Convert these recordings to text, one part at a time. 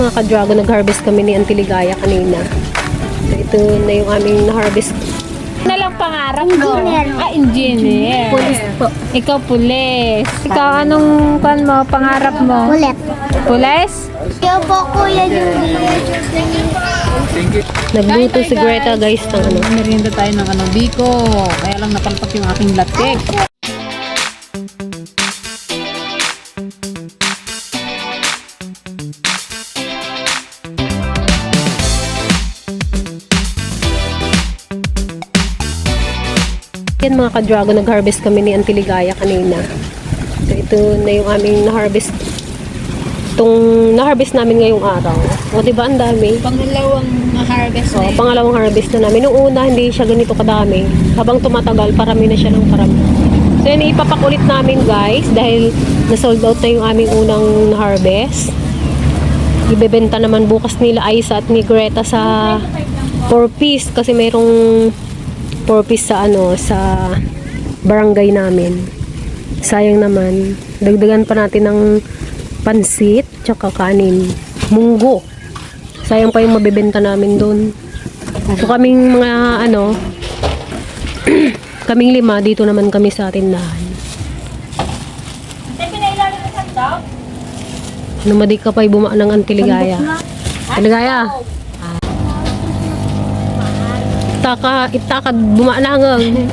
Mga ka-dragon, nag-harvest kami ni Auntie Ligaya kanina. So, ito na yung aming na-harvest. Ano lang pangarap mo? Engineer. Police po. Ikaw pulis. Ikaw anong pangarap mo? Ulit. Pulis? Yo po, Kuya Julie. Nagluto si Greta guys ng ano. Merienda tayo ng biko. Kaya lang napalpak yung aking latte. Yan mga ka-dragon, nag-harvest kami ni Auntie Ligaya kanina. So ito na yung aming na-harvest. Itong na-harvest namin ngayong araw. O diba ang dami? Pangalawang harvest O, pangalawang harvest na namin. Nung una, hindi siya ganito kadami. Habang tumatagal, parami na siya ng parami. So yan, ipapakulit namin guys. Dahil na-sold out na yung aming unang harvest. Ibebenta naman bukas nila Aisa at ni Greta sa 4-piece. Kasi mayroong 4-piece sa sa barangay namin. Sayang naman. Dagdagan pa natin ng pansit tsaka kanin. Munggo. Sayang pa yung mabebenta namin doon. So kaming mga kaming 5 dito naman kami sa tindahan. Numadi ka pa'y buma ng Auntie Ligaya. Auntie Ligaya. Itaka buma na hanggang.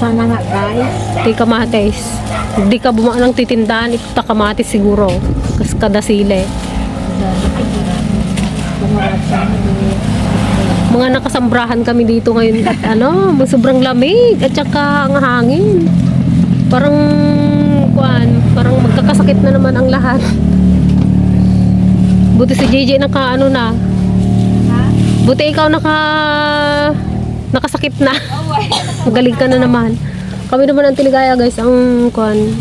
Sana nga guys. Di kamatis. Di ka buma ng titindahan, ito kamatis siguro. Kas kada sile. Mga nakasambrahan kami dito ngayon at sobrang lamig at saka ang hangin. Parang magkakasakit na naman ang lahat. Buti si JJ na. Buti ikaw nakasakit na. Magaling ka na naman. Kami naman ang Tiligaya guys, ang mukhang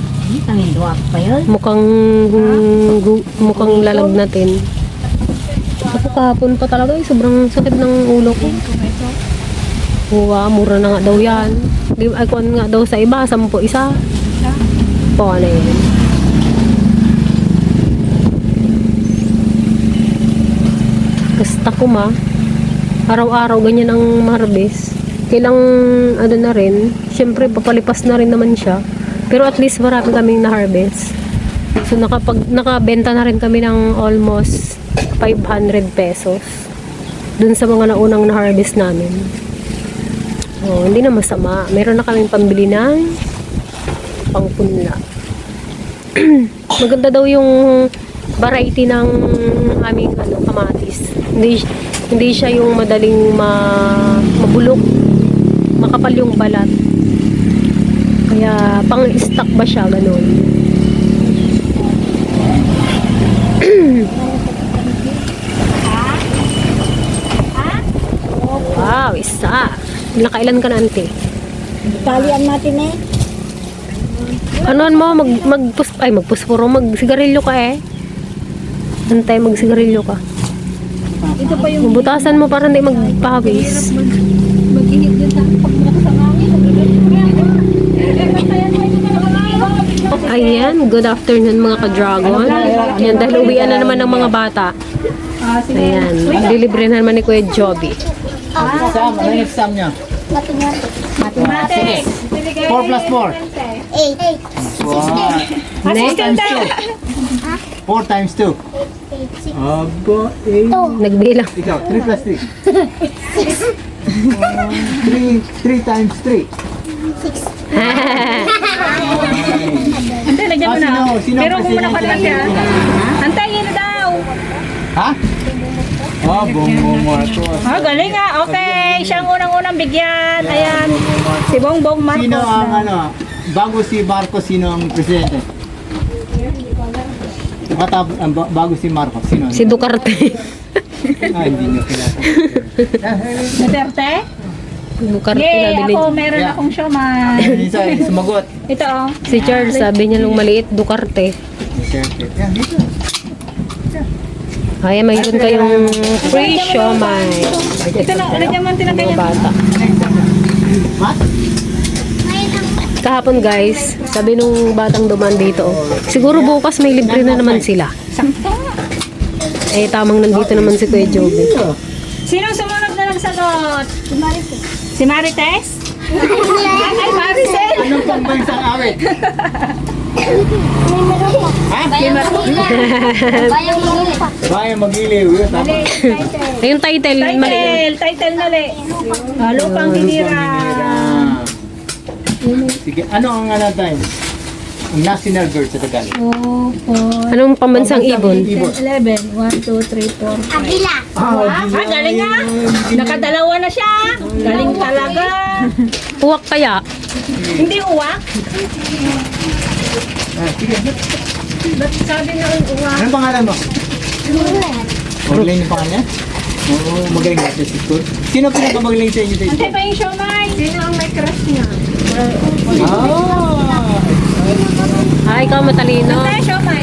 lalagnatin. Ako kahapon pa talaga sobrang sakit ng ulo ko. Mura na nga daw yan. Ay kuwan nga daw sa iba, 10 isa. Po na yan. Kasta ko araw-araw ganyan ang harvest. Kailang na rin, syempre papalipas na rin naman siya. Pero at least marami kaming na-harvest. So nakabenta na rin kami ng almost 500 pesos dun sa mga naunang na-harvest namin. Hindi na masama. Meron na kaming pambili ng pangpunla. Maganda daw yung variety ng aming kamatis. Hindi siya yung madaling mabulok. Makapal yung balat. Kaya pang-stock ba siya ganun. Wow, isa. Nakailan ka na, Auntie? Talian natin Anoan mo? Magpuspuro. Magsigarilyo ka Antay, magsigarilyo ka. Ito pa yung Butasan mo para hindi magpawis. mag-ihit din sa pagbukas ng hangin. Ayan, good afternoon mga ka-dragon. Yan, dahil uwian na naman ng mga bata. Ayan, lilibre na naman ni Kuya Joby. Sam, ano yung exam niya? Mathematics. 4 plus 4. 8. Wow. 4 times 2. 4 times 2. Aba, 8. Nagbilang. Ikaw, 3 plus 3. 3 times 3. Antay, lagyan mo na. Sino Pero kung muna pala siya. Antay, yun na daw. Ha? Bongbong Marcos. Galing nga. Okay. Siya ang unang-unang bigyan. Ayan. Si Bongbong Marcos. Sino ang bago si Marcos, sino ang presidente? Bago si Marcos, sino? Si Duterte. Hindi nyo kilala. Duterte? Duterte Yay! sabi ni Ako meron akong siomay. Isa, sumagot. Ito si Charles, sabi niya nung maliit, Duterte. Yan, dito. Ay, mayroon kayong free siomay. Ito na, lagyan mo ang tinapay Mga niya. bata. Ha? Kahapon guys, sabi nung batang duman dito, siguro bukas may libre na naman sila. Sakto. Eh, tamang nandito naman si Kuya Joby. Sinong sumunod na nagsagot? Si Marites? Ay, Maricel! Anong pambansang awit? Ha? Bayang muli. Bayang Magiliw. Yun, tama. Yung title, mali. Title mali. Lupang Hinira. Sige, ano ang tayo? Ang national bird sa Tagalog. Anong pambansang ibon? 11. 1, 2, 3, 4, 5. Agila. Galing nga. Nakadalawa na siya. Galing talaga. Uwak kaya? Hindi uwak. Sige. Ba't sabi na uwak? Anong pangalan mo? Magaling yung pangalan niya? Oo, magaling nga sa school. Sino pinakamagaling sa inyo sa Antay school? pa yung siomay. Sino ang may crush niya? Ah, ikaw matalino. Antay, siomay.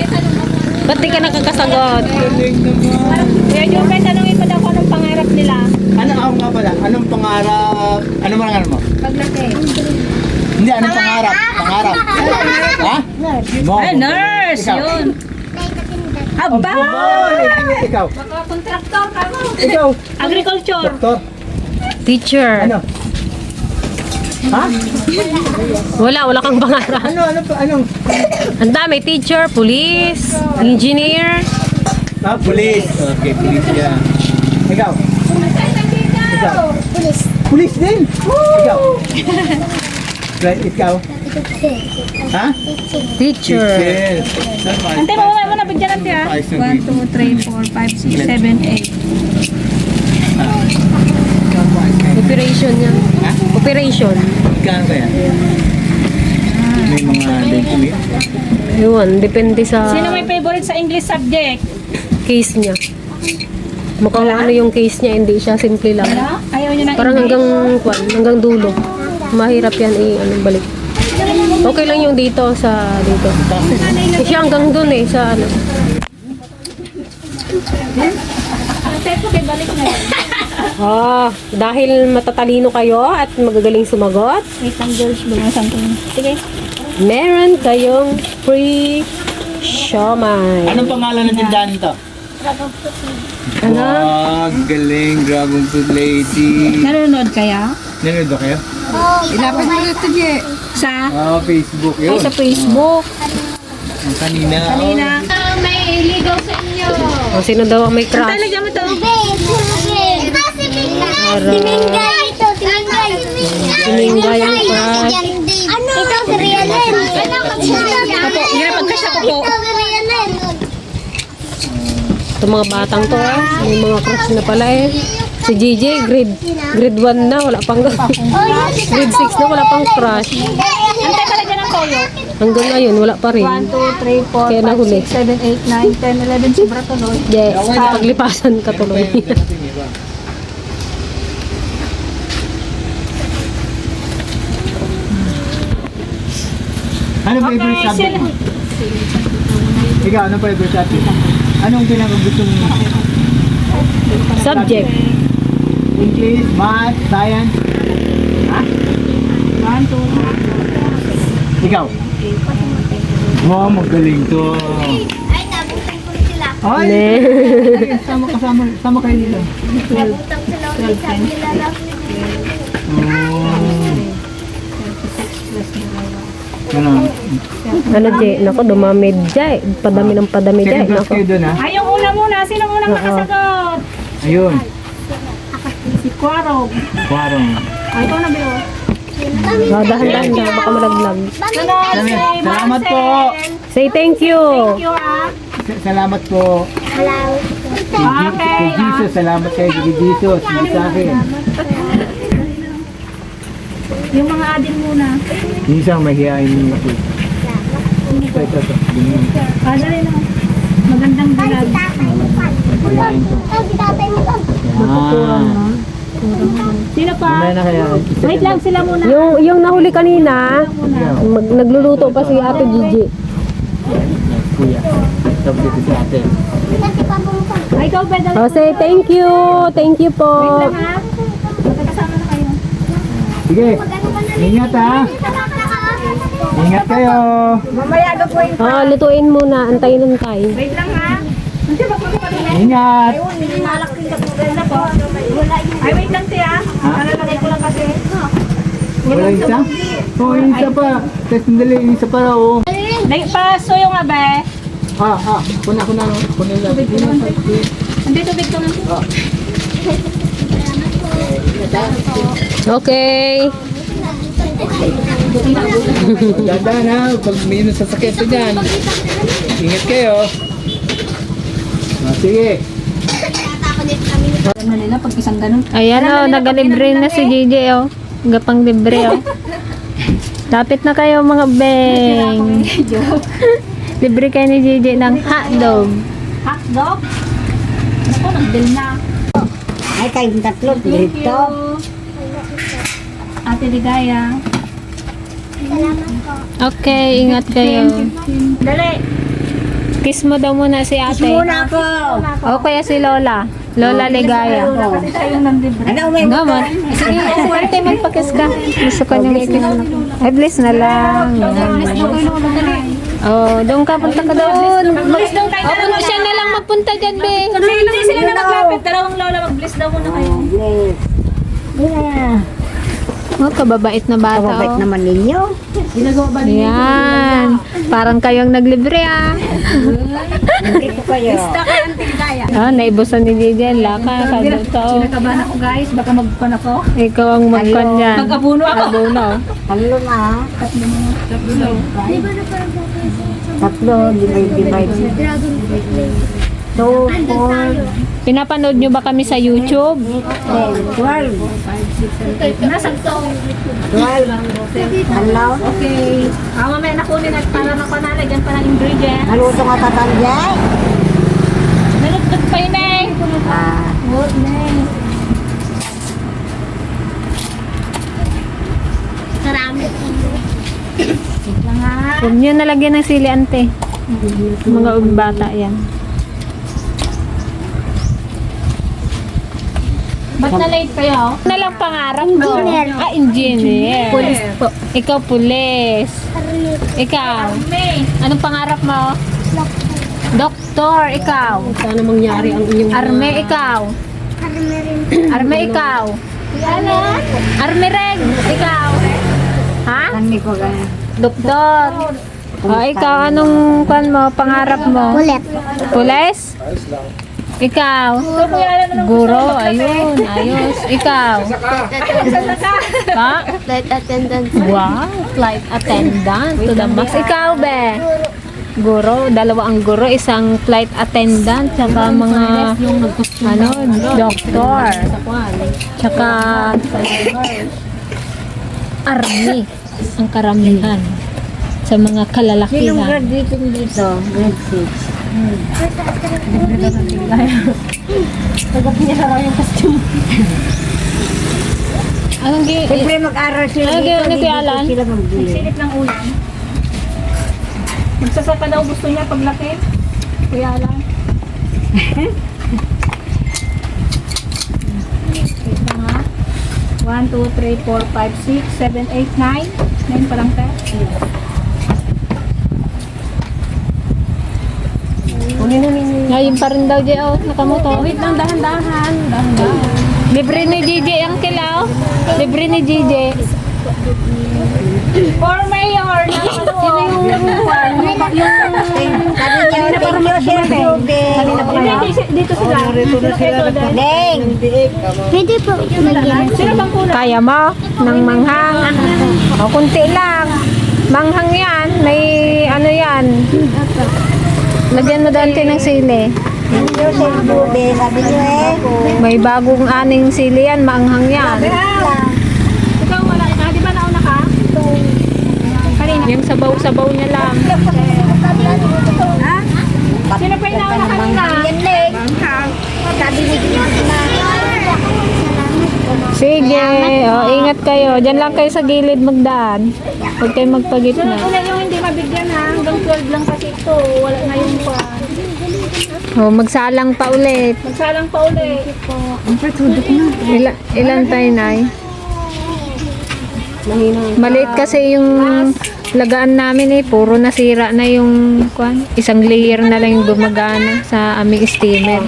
Ba't di ka nakakasagot? Galing naman. Kaya Jobay, tanongin mo daw kung anong pangarap nila. Ano ako nga pala? Anong pangarap? Ano man ang mo? Paglaki. Hindi, anong pangarap? Pangarap. Ha? Mo. Ay, nurse. Ikaw. Yun. Aba! Ikaw. Baka kontraktor ka mo. Ikaw. Agriculture. Doktor. Teacher. Ano? Ha? Wala kang pangarap. Anong? Ang dami, teacher, police, engineer. Police. Okay, police yan. Ikaw. Ikaw. Pulis. Police din. Ikaw. Right, ikaw. Ha? Teacher. Antay, mawala mo na bigyan natin ha. 1, 2, 3, 4, 5, 6, 7, 8. Operation yan. Ha? Operation. Kano ba yan? May mga document. Yun, depende sa Sino may favorite sa English subject? case niya. Mukhang ano yung case niya, hindi siya simple lang. Ayaw niyo ng Parang English? hanggang dulo. Mahirap yan balik. Okay lang yung dito. Kasi hanggang dun sa ano. Antay po kay balik na yun. Dahil matatalino kayo at magagaling sumagot, Wait lang, George. Bumasan ko yun. Sige. meron kayong free siomay. Anong pangalan ng tindahan nito? Ano? Galing. Dragon Fruit Lady. Nanonood kaya? Nanonood ba kayo? Ilapit mo ito, Je. Sa? Facebook. Ay, Yun. sa Facebook. Ang kanina. Kanina. Sino daw ang may Antay, crush? lagyan mo ito. Tiningay ito, tiningay. Tiningay ang crush. Ano? Ito si Rianen. Opo, hirap pagkasya ko po. Ito si Rianen. Itong mga batang to, may mga crush na pala eh. Si JJ, grade 1 na, wala pang grade 6 na, wala pang crush. Antay ka lagyan ng toyo. Hanggang ngayon, wala pa rin. 1, 2, 3, 4, Kaya nahuli. 5, 6, 7, 8, 9, 10, 11. Sobra tuloy. Yes, paglipasan ka tuloy. Ano favorite subject mo? Ikaw, ano favorite subject mo? Anong pinakagusto mo? Subject. English, Math, Science? Ha? 1, 2, Ikaw? Wow, magaling to. Ay, nabutan ko sila. Ay, Ne. sama kayo dito. Nabutan sila ulit sa nila. Ano? Ano, Jay? Naku, dumamid, Jay. Padami ng padami, Jay. Second class Naku. kayo dun, ha? Ay, yung una muna. Sino unang nakasagot? Ayun. Si Quarog. Kwarong. Ay, ikaw na ba yun? Dahan-dahan daw, baka malaglag. Salamat po. Say thank you. Thank you, ah. Salamat po. Okay, Kay Jesus, salamat kay Jesus. Sa akin. Yung mga adin muna. Isang mahihain mo ako. Ito. Dali naman. Magandang vlog. Mahihain ko. Sino pa? Mamaya na kaya. Wait lang sila muna. Yung nahuli kanina, nagluluto pa si Ate Gigi. Kuya. Tapos dito si ate. Ay, ikaw, Bedal. Oh, say thank you. Thank you po. Wait lang, ha? Magkakasama na kayo. Sige. Ingat, ha. Ingat kayo. Mamaya, po yung... Lutuin muna. Antayin. Wait lang, ha? Hindi ba Ingat! Ay, wait lang tiya. Nalalagay ko lang kasi. Wala isa? Oo, yung isa pa. Tapos sandali, yung isa pa raw. Oh. Paso yung abe. Kuna no? Kuna lang. Hindi, tubig ko lang. Okay. Dadaan ha, pag may sasakyan sa dyan. Ingat kayo. Sige. Manila, pag isang ganun. Ayan o, nagalibre na si JJ o. Gapang libre o. Lapit na kayo mga beng. Libre kayo ni JJ ng hotdog. Hotdog? Ako, nag-bill na. Ay, kayong tatlo, Thank you. dito. Ate Ligaya. Okay, ingat kayo. Dali. Kiss mo daw muna si ate. Muna ako. O kaya si Lola. Lola Ligaya. Kasi tayo nang libre. Ano, may Gaman. Sige, ate, magpakis ka. Gusto ka niyang ikin. Ay, bless na lang. Oh, doon ka, punta ka doon. Mag-bless daw tayo. Oh, siya na lang magpunta dyan, be. Hindi sila na naglapit. Dalawang lola, mag-bless daw muna kayo. Yeah. Oh, kababait na bata, Kababait oh. naman ninyo. Yan. Parang kayong naglibre, ah. Hindi ko kayo. Kaya Ate Ligaya. Ah, naibusan ni DJ. Laka, kada tao. Kinakabahan ako guys. Baka magpan ako. Ikaw ang magkan yan. Mag-abuno ako. Abuno. Tatlo na. Tatlo, divide. 2, 4, Pinapanood nyo ba kami sa YouTube? 10, 12. Nasaan to? 12. Alaw. Okay. Mamaya nakunin at para napanalagyan pa ng ingredient. Naluto nga tatanjay. Nalutod pa yun eh. Good eh. Karami. Ito nga. Huwag nyo nalagyan ng sili, ante. Mga bata yan. Ba't na late kayo? Ano lang pangarap mo? Ah, engineer. Police po. Ikaw, police. Ikaw. May. Anong pangarap mo? Doktor. Ikaw. Sana mangyari ang iyong... Arme, ikaw. Arme, ikaw. Arme rin. Ikaw. Ha? Hindi ko ganyan. Doktor. Oh, ikaw, anong pangarap mo? Ulit. Pulis? Ikaw? Guro, ayun, ayos. Ikaw? Ha? Flight attendant. Wow, flight attendant to the max. Ikaw, be? Guro, dalawa ang guro, isang flight attendant, tsaka mga, doktor. Tsaka, army, ang karamihan sa mga Sinong kalalakihan. graduating dito? Grade 6. Anong Siyempre mag-aral sila Ano dito. ni Kuya Hindi Alan? sila magbili. Silip ng ulam. Magsasaka daw gusto niya paglaki. Kuya lang. Ito nga. 1, 2, 3, 4, 5, 6, 7, 8, 9. 9 pa lang tayo. Ngayon pa rin daw, Jeo. Nakamoto. Wait lang, dahan-dahan. Dahan-dahan. Libre ni JJ ang kilaw. Libre ni JJ. For mayor na ano. Sabi niya, thank you, Sir Ruben. Dito sila. Deng! Pwede po lagyan. Sino bang kulang? Kaya mo? Nang manghang. O, kunti lang. Manghang yan. May ano yan. Lagyan mo doon ng sili. Thank you, Sir Ruben. Sabi niyo May bagong aning sili yan. Manghang yan. Ikaw wala. Di ba nauna ka? Kanina. Yung sabaw-sabaw niya lang. Sino pa yung nauna kanina? Sabi ni Sige. O, ingat kayo. Diyan lang kayo sa gilid magdaan. Huwag kayo magpagitna. Una yung hindi mabigyan ha. Hanggang 12 lang kasi ito. Wala na yung pa. O, magsalang pa ulit. Magsalang pa ulit. Ilan tayo, Nay? Mahina. Maliit kasi yung lagaan namin puro nasira na yung kwan. Isang layer na lang yung gumagana sa aming steamer.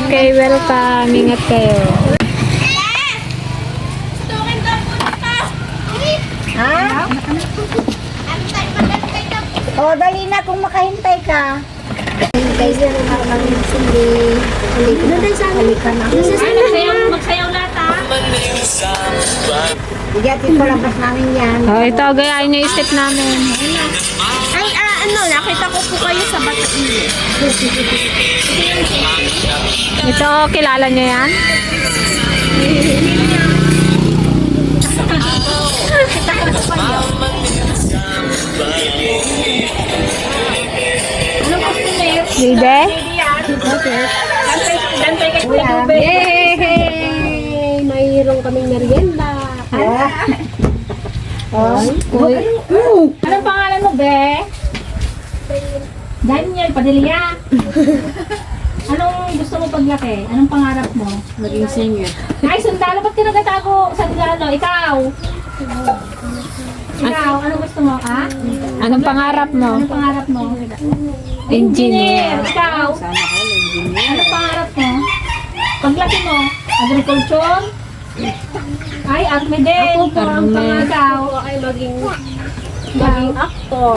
Okay, welcome. Ingat kayo. Ha? O, dali na kung makahintay ka. Guys, meron ka kami hindi. Doon tayo sa halika na. Magsayaw lahat ha. Bigatin ko labas namin yan. Oh, ito, gayahin niyo yung step namin. Ay, nakita ko po kayo sa Bataan. Ito, kilala niyo yan? Libe? Yay! Mayroon kaming merienda. Anong pangalan mo, Be? Daniel Padilla. Anong gusto mo paglaki? Anong pangarap mo? Maging singer. Ay, sundalo. Ba't ka nagtatago sa sundalo? Ikaw? Ikaw, anong gusto mo, ha? Anong pangarap mo? Anong pangarap mo? Engineer. Ikaw? Anong pangarap mo? Paglaki mo? Agriculture? Ay, army din. Ako po ang pangarap. Ako ay maging actor.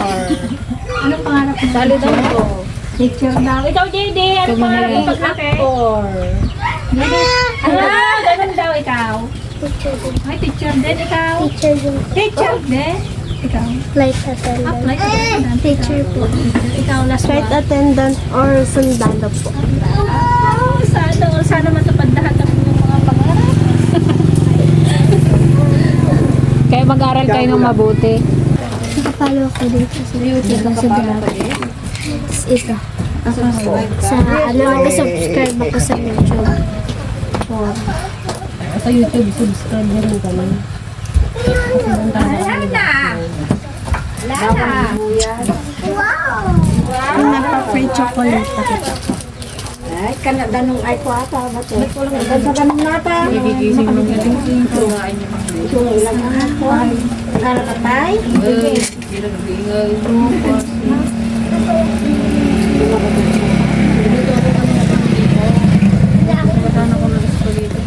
Anong pangarap mo? Dali daw ko. Teacher daw. Ikaw, JD. Anong pangarap mo paglaki? Actor. JD. Ganun daw ikaw. Ay, teacher din. Ikaw? Teacher yung Teacher din. Ikaw? flight attendant. Apply ka din. Teacher po. Ikaw, last Flight one. attendant or sundalo po. Oh, sana matupad lahat ang inyong mga pangarap. Kaya mag-aral kayo ng mabuti. Nakapalo ako dito sa YouTube. Sa Grab. Ito. Sa nag-subscribe ako sa YouTube. Sa YouTube, subscribe na rin kami. Ang napa-free chocolate. Ay, danong ay ko ata. Ba't ko lang sa danong nata? Gigising mo nga rin. Ito lang ang ako. Narakatay?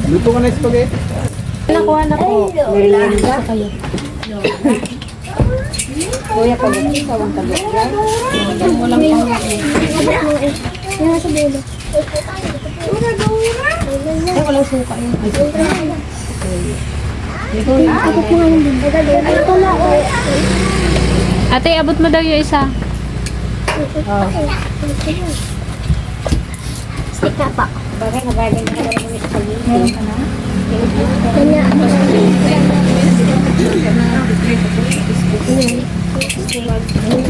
Luto ka na spaghetti. Nakuha na po. Merienda? Kuya, pag-ibig ka ang taga-ibig. Walang pang... Yan sa dulo. Ay, walang suka yun. Ako po nga nandun. Ito na ako. Ate, abot mo daw yung isa. Stick na pa. Bagay, nagaling ka na rin sa Kanya.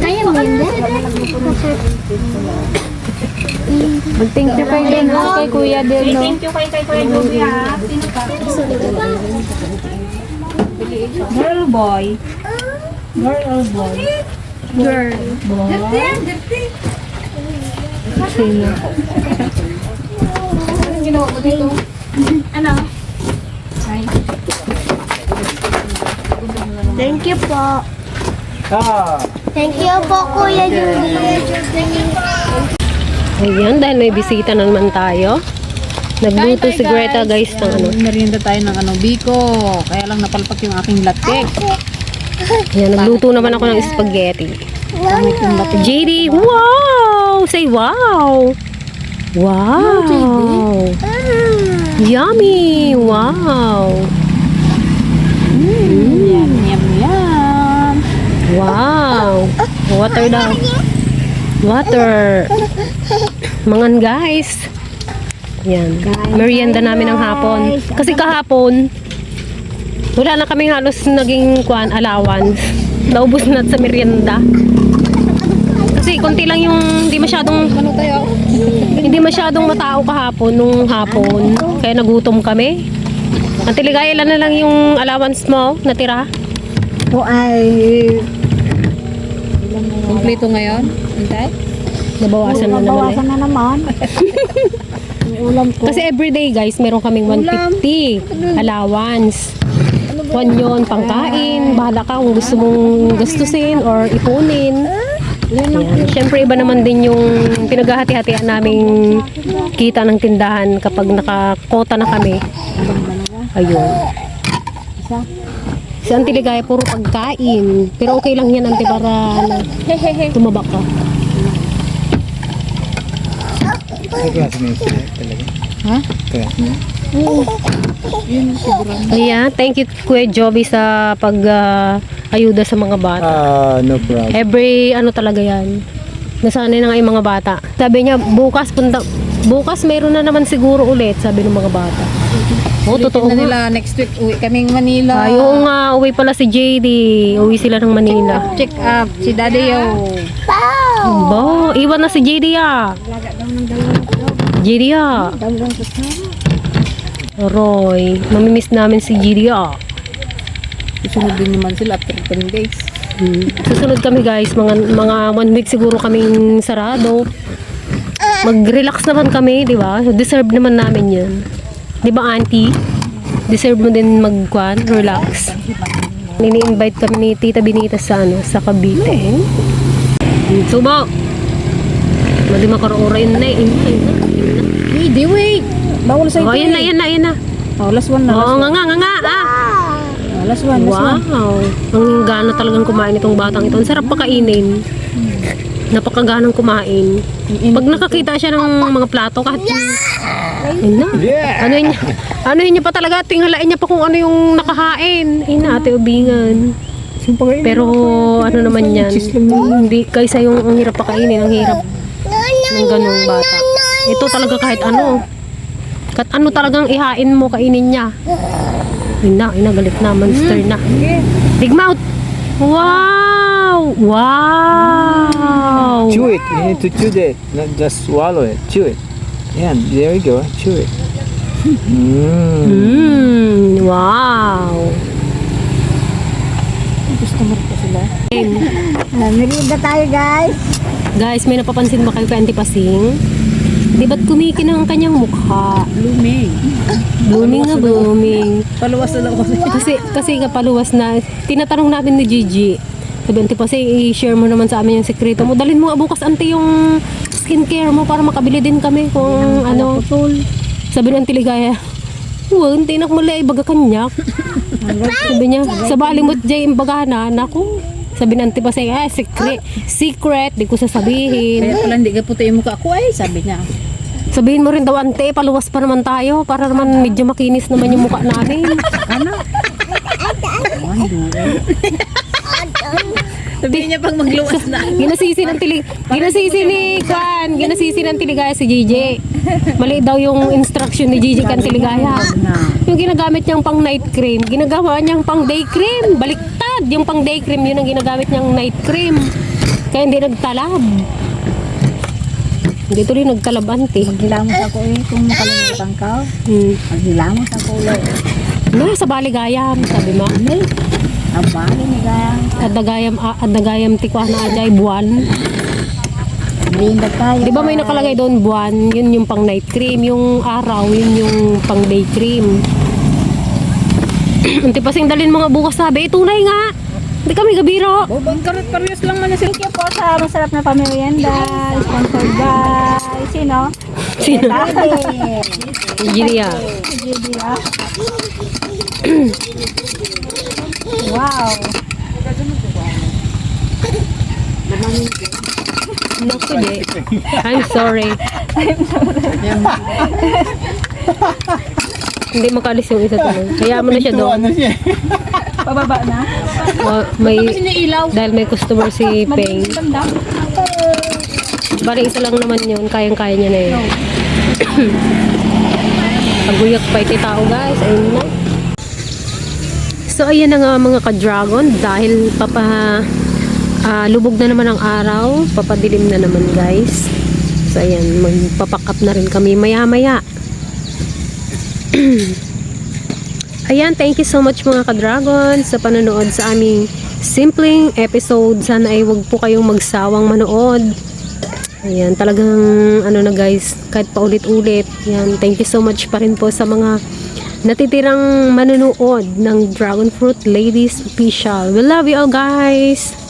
Kaya mo yun din? Mag-thank you kay Denno, kay Kuya Denno. Thank you kay Kuya Joby ha. Sino ka? Girl boy. Girl or boy? Girl. Sino? Anong ginawa mo dito? Ano? Thank you po. Ah! Thank you po, Kuya Judy. Ayan, dahil may bisita na naman tayo. Nagluto si Greta guys ng ano. Merienda tayo ng biko. Kaya lang napalpak yung aking latte. Ayan, nagluto naman ako ng spaghetti. JD, wow! Say wow! Wow! Yummy! Wow! Yum, yum, yum. Wow! Water daw. Water! Mangan guys! Yan. Merienda namin ng hapon. Kasi kahapon, wala na kaming halos naging allowance. Naubos na sa merienda. Kasi konti lang yung hindi masyadong matao kahapon nung hapon. Kaya nagutom kami. Ang Tiligay, ilan na lang yung allowance mo natira? O ay... Kompleto ngayon. Hintay. Nabawasan na naman eh. Bawasan na naman. Yung ulam ko. Kasi everyday guys, meron kaming 150 allowance. Kwan yun, pangkain. Bahala ka kung gusto mong gastusin or ipunin. Ayan. Siyempre, iba naman din yung pinaghahati-hatian naming kita ng tindahan kapag nakakota na kami. Ayun. Si Auntie Ligaya, puro pagkain. Pero okay lang yan, Auntie, para tumaba ka. Ay, klase mo yun talaga. Ha? Klase mo. Ayan, thank you Kuya Joby sa ayuda sa mga bata. No problem. Every talaga yan. Nasanay na nga yung mga bata. Sabi niya, bukas mayroon na naman siguro ulit, sabi ng mga bata. Oo, totoo Na nga. nila next week uwi kaming Manila. Oo nga, uwi pala si JD. Uwi sila ng Manila. Check up si Daddy yo. Ba, iwan na si JD ah. JD ah. Roy, mamimiss namin si JD ah. Susunod din naman sila after 10 days. Susunod kami guys, mga 1 week siguro kaming sarado. Mag-relax naman kami, di ba? Deserve naman namin yan. Di ba, Auntie? Deserve mo din relax. Nini-invite kami ni Tita Benita sa Cavite. Subo! Madi makaroora yun na. Hindi, wait. Bawal sa ito. Oh, yan na. Oh, last one na. Oo, nga. Last one. Wow! Ang gana talagang kumain itong batang ito. Ang sarap pakainin. Napakaganang kumain. Pag nakakita siya ng mga plato, kahit ayun na. Ano niya pa talaga, tinghalain niya pa kung ano yung nakahain. Ate ubingan. Pero ano naman yan, hindi kaysa yung ang hirap pakainin, ang hirap ng ganung bata. Ito talaga kahit ano talagang ihain mo, kainin niya. Galit na, monster na. Big mouth! Wow! Chew it. You need to chew it, not just swallow it. Chew it. Yeah, there you go. Chew it. Wow! Gusto mo pa sila. Merienda tayo, guys. Guys, may napapansin ba kayo kay Auntie Pasing? Di ba't kumikin ang kanyang mukha? Blooming. Blooming. Paluwas na lang kasi. Kasi kapaluwas na. Tinatanong namin ni Gigi. Sabi, Auntie Pasing, i-share mo naman sa amin yung sekreto mo. Dalhin mo nga bukas, Auntie, yung skincare mo para makabili din kami kung ano. Sabi ng Auntie Ligaya, hindi na kumulay, baga kanyak. Sabi niya, sa balimot jay imbagana, naku. Sabi ng Auntie Pasing, secret, di ko sasabihin. Kaya pala hindi ka puti yung mukha ko ay, sabi niya. Sabihin mo rin daw, Ante, paluwas pa naman tayo para naman medyo makinis naman yung mukha namin. Ano? Sabihin niya pag magluwas na. Ginasisi ng Tiligaya si JJ. Mali daw yung instruction ni JJ kan Tiligaya. Yung ginagamit niyang pang night cream, ginagawa niyang pang day cream. Baliktad, yung pang day cream yun ang ginagamit niyang night cream. Kaya hindi nagtalab. Hindi tuloy nagtalab, Ante. Maghilamos ako kung makalimutan ka. Maghilamos ako ulit. Sa baligayam, sabi mo. Ang bali ni Gayang. Adagayam tikwa na ajay buwan. Merienda tayo. Di ba may nakalagay doon buwan? Yun yung pang night cream. Yung araw, yun yung pang day cream. Auntie Pasing, dalhin mo nga bukas, sabi. Tunay nga. Hindi kami gabiro. Bobang karot-karyos lang man sila. Thank you po sa masarap na pamerienda. Sponsored by sino? Sino? Giria. Wow. Naku, di. I'm sorry. Hindi makalis yung isa tuloy. Kaya mo na siya doon. Pababa na. Dahil may customer si Peng. Bali isa lang naman yun. Kayang-kaya niya na yun. Paguyak pa iti tao, guys. Ayun na. So ayan na nga mga ka-dragon. Dahil lubog na naman ang araw. Papadilim na naman, guys. So ayan, magpapack up na rin kami maya-maya. Ayan, thank you so much mga ka-dragon sa panonood sa aming simpleng episode. Sana ay wag po kayong magsawang manood. Ayan, talagang ano na guys, kahit paulit-ulit. Ayan, thank you so much pa rin po sa mga natitirang manunood ng Dragon Fruit Ladies Official. We love you all, guys!